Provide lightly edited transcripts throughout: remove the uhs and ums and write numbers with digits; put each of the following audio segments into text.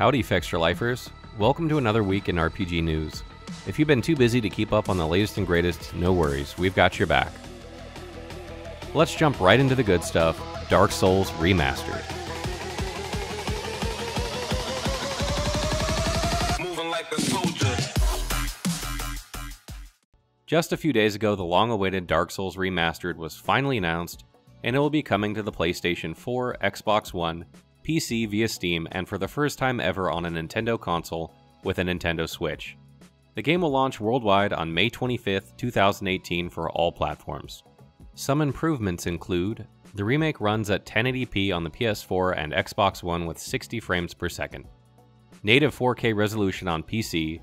Howdy Fextralifers, welcome to another week in RPG news. If you've been too busy to keep up on the latest and greatest, no worries, we've got your back. Let's jump right into the good stuff, Dark Souls Remastered. Just a few days ago, the long-awaited Dark Souls Remastered was finally announced, and it will be coming to the PlayStation 4, Xbox One, PC via Steam, and for the first time ever on a Nintendo console with a Nintendo Switch. The game will launch worldwide on May 25th, 2018 for all platforms. Some improvements include, the remake runs at 1080p on the PS4 and Xbox One with 60 frames per second. Native 4K resolution on PC.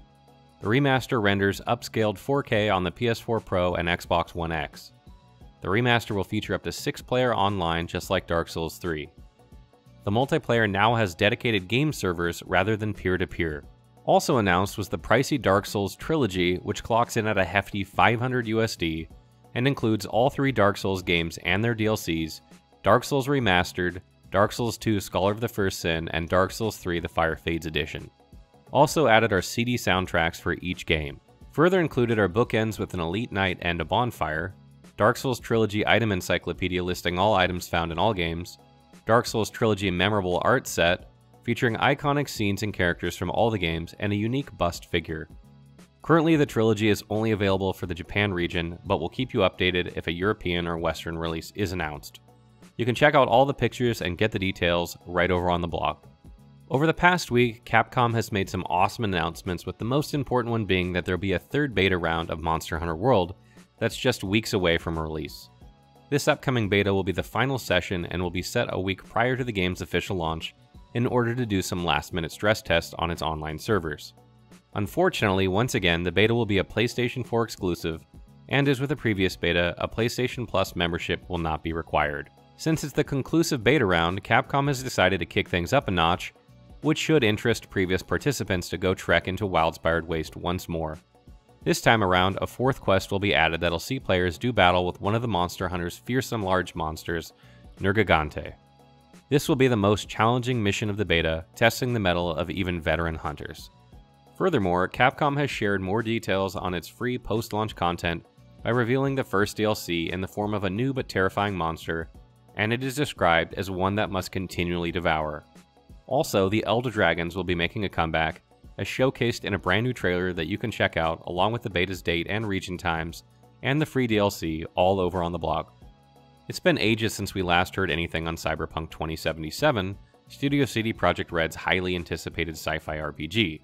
The remaster renders upscaled 4K on the PS4 Pro and Xbox One X. The remaster will feature up to 6-player online just like Dark Souls 3. The multiplayer now has dedicated game servers rather than peer-to-peer. Also announced was the pricey Dark Souls trilogy, which clocks in at a hefty $500 USD and includes all 3 Dark Souls games and their DLCs, Dark Souls Remastered, Dark Souls 2 Scholar of the First Sin, and Dark Souls 3 The Fire Fades Edition. Also added are CD soundtracks for each game. Further included are bookends with an Elite Night and a bonfire, Dark Souls Trilogy item encyclopedia listing all items found in all games, Dark Souls Trilogy memorable art set, featuring iconic scenes and characters from all the games, and a unique bust figure. Currently, the trilogy is only available for the Japan region, but will keep you updated if a European or Western release is announced. You can check out all the pictures and get the details right over on the blog. Over the past week, Capcom has made some awesome announcements, with the most important one being that there will be a third beta round of Monster Hunter World that's just weeks away from release. This upcoming beta will be the final session and will be set a week prior to the game's official launch in order to do some last-minute stress tests on its online servers. Unfortunately, once again, the beta will be a PlayStation 4 exclusive, and as with the previous beta, a PlayStation Plus membership will not be required. Since it's the conclusive beta round, Capcom has decided to kick things up a notch, which should interest previous participants to go trek into Wildspired Waste once more. This time around, a 4th quest will be added that'll see players do battle with one of the Monster Hunter's fearsome large monsters, Nergigante. This will be the most challenging mission of the beta, testing the mettle of even veteran hunters. Furthermore, Capcom has shared more details on its free post-launch content by revealing the first DLC in the form of a new but terrifying monster, and it is described as one that must continually devour. Also, the Elder Dragons will be making a comeback, as showcased in a brand new trailer that you can check out along with the beta's date and region times, and the free DLC all over on the blog. It's been ages since we last heard anything on Cyberpunk 2077, Studio CD Projekt Red's highly anticipated sci-fi RPG,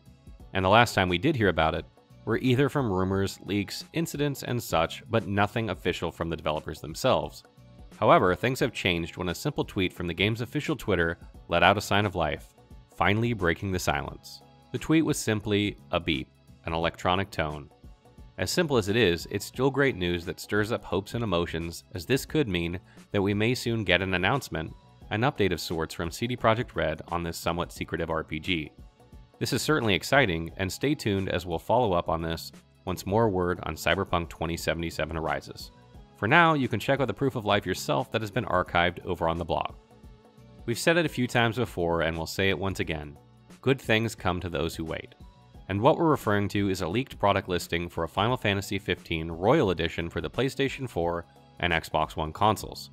and the last time we did hear about it were either from rumors, leaks, incidents, and such, but nothing official from the developers themselves. However, things have changed when a simple tweet from the game's official Twitter let out a sign of life, finally breaking the silence. The tweet was simply a beep, an electronic tone. As simple as it is, it's still great news that stirs up hopes and emotions, as this could mean that we may soon get an announcement, an update of sorts from CD Projekt Red on this somewhat secretive RPG. This is certainly exciting, and stay tuned as we'll follow up on this once more word on Cyberpunk 2077 arises. For now, you can check out the proof of life yourself that has been archived over on the blog. We've said it a few times before, and we'll say it once again. Good things come to those who wait. And what we're referring to is a leaked product listing for a Final Fantasy XV Royal Edition for the PlayStation 4 and Xbox One consoles.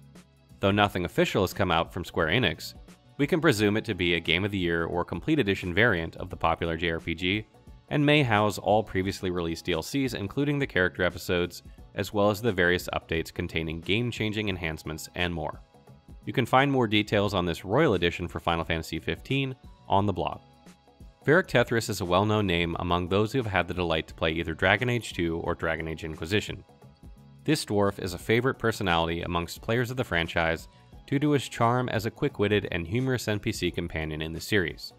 Though nothing official has come out from Square Enix, we can presume it to be a Game of the Year or Complete Edition variant of the popular JRPG, and may house all previously released DLCs including the character episodes, as well as the various updates containing game-changing enhancements and more. You can find more details on this Royal Edition for Final Fantasy XV on the blog. Varric Tethris is a well-known name among those who have had the delight to play either Dragon Age 2 or Dragon Age Inquisition. This dwarf is a favorite personality amongst players of the franchise due to his charm as a quick-witted and humorous NPC companion in the series.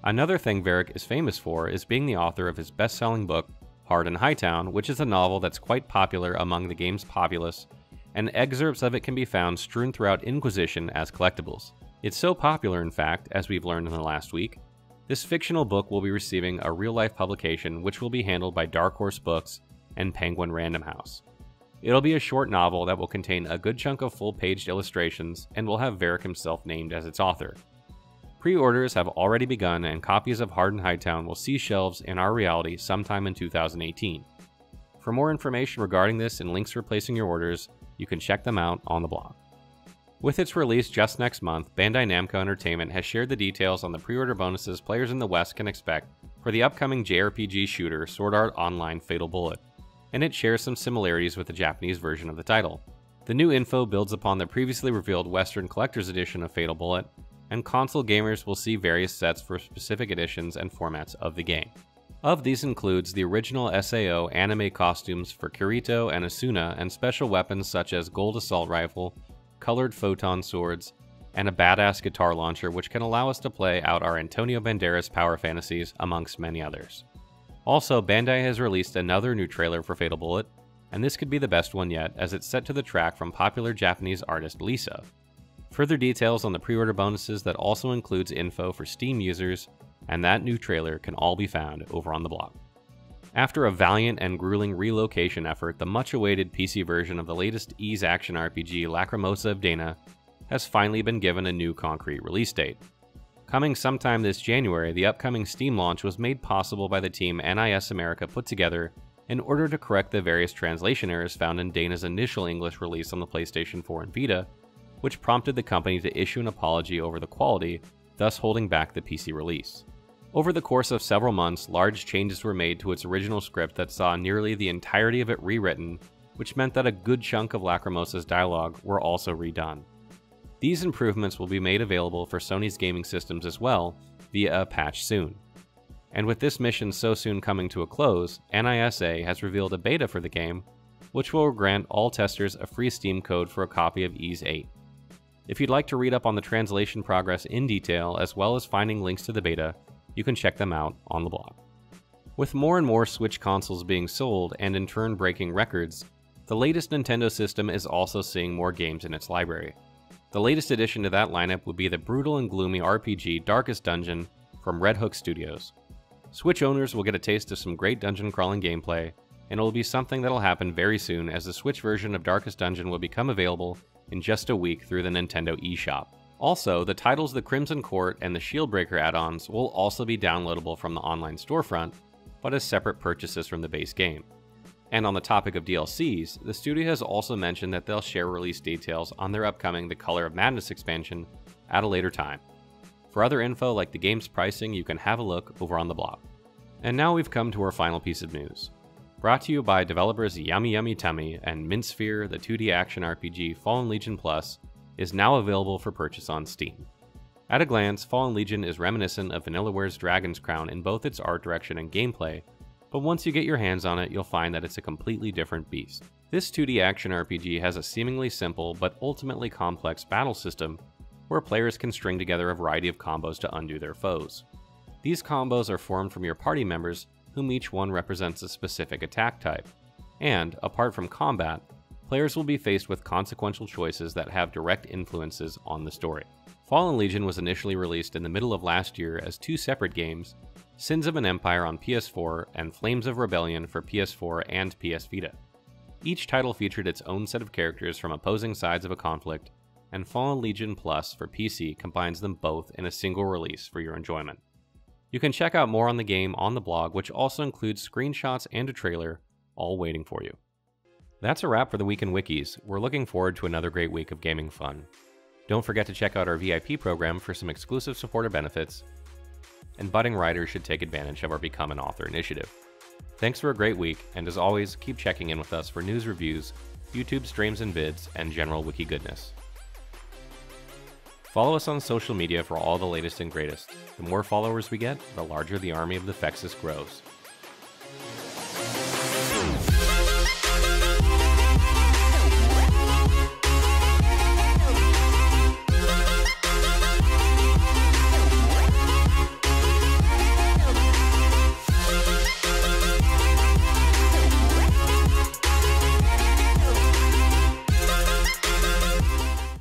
Another thing Varric is famous for is being the author of his best-selling book, Hard in Hightown, which is a novel that's quite popular among the game's populace, and excerpts of it can be found strewn throughout Inquisition as collectibles. It's so popular, in fact, as we've learned in the last week, this fictional book will be receiving a real-life publication which will be handled by Dark Horse Books and Penguin Random House. It'll be a short novel that will contain a good chunk of full-paged illustrations and will have Varric himself named as its author. Pre-orders have already begun, and copies of Hardened Hightown will see shelves in our reality sometime in 2018. For more information regarding this and links for placing your orders, you can check them out on the blog. With its release just next month, Bandai Namco Entertainment has shared the details on the pre-order bonuses players in the West can expect for the upcoming JRPG shooter Sword Art Online Fatal Bullet, and it shares some similarities with the Japanese version of the title. The new info builds upon the previously revealed Western Collector's Edition of Fatal Bullet, and console gamers will see various sets for specific editions and formats of the game. Of these includes the original SAO anime costumes for Kirito and Asuna, and special weapons such as Gold Assault Rifle, colored photon swords, and a badass guitar launcher which can allow us to play out our Antonio Banderas power fantasies, amongst many others. Also, Bandai has released another new trailer for Fatal Bullet, and this could be the best one yet as it's set to the track from popular Japanese artist Lisa. Further details on the pre-order bonuses that also includes info for Steam users and that new trailer can all be found over on the blog. After a valiant and grueling relocation effort, the much-awaited PC version of the latest Ys action RPG Lacrimosa of Dana has finally been given a new concrete release date. Coming sometime this January, the upcoming Steam launch was made possible by the team NIS America put together in order to correct the various translation errors found in Dana's initial English release on the PlayStation 4 and Vita, which prompted the company to issue an apology over the quality, thus holding back the PC release. Over the course of several months, large changes were made to its original script that saw nearly the entirety of it rewritten, which meant that a good chunk of Lacrimosa's dialogue were also redone. These improvements will be made available for Sony's gaming systems as well, via a patch soon. And with this mission so soon coming to a close, NISA has revealed a beta for the game, which will grant all testers a free Steam code for a copy of Ys 8. If you'd like to read up on the translation progress in detail, as well as finding links to the beta, you can check them out on the blog. With more and more Switch consoles being sold and in turn breaking records, the latest Nintendo system is also seeing more games in its library. The latest addition to that lineup would be the brutal and gloomy RPG Darkest Dungeon from Red Hook Studios. Switch owners will get a taste of some great dungeon crawling gameplay, and it will be something that'll happen very soon as the Switch version of Darkest Dungeon will become available in just a week through the Nintendo eShop. Also, the titles The Crimson Court and the Shieldbreaker add-ons will also be downloadable from the online storefront, but as separate purchases from the base game. And on the topic of DLCs, the studio has also mentioned that they'll share release details on their upcoming The Color of Madness expansion at a later time. For other info like the game's pricing, you can have a look over on the blog. And now we've come to our final piece of news. Brought to you by developers Yummy Yummy Tummy and Mintsphere, the 2D action RPG Fallen Legion Plus is now available for purchase on Steam. At a glance, Fallen Legion is reminiscent of Vanillaware's Dragon's Crown in both its art direction and gameplay, but once you get your hands on it, you'll find that it's a completely different beast. This 2D action RPG has a seemingly simple but ultimately complex battle system where players can string together a variety of combos to undo their foes. These combos are formed from your party members, whom each one represents a specific attack type. And, apart from combat, players will be faced with consequential choices that have direct influences on the story. Fallen Legion was initially released in the middle of last year as two separate games, Sins of an Empire on PS4 and Flames of Rebellion for PS4 and PS Vita. Each title featured its own set of characters from opposing sides of a conflict, and Fallen Legion Plus for PC combines them both in a single release for your enjoyment. You can check out more on the game on the blog, which also includes screenshots and a trailer, all waiting for you. That's a wrap for the week in Wikis. We're looking forward to another great week of gaming fun. Don't forget to check out our VIP program for some exclusive supporter benefits, and budding writers should take advantage of our Become an Author initiative. Thanks for a great week, and as always, keep checking in with us for news reviews, YouTube streams and vids, and general wiki goodness. Follow us on social media for all the latest and greatest. The more followers we get, the larger the army of the Fexus grows.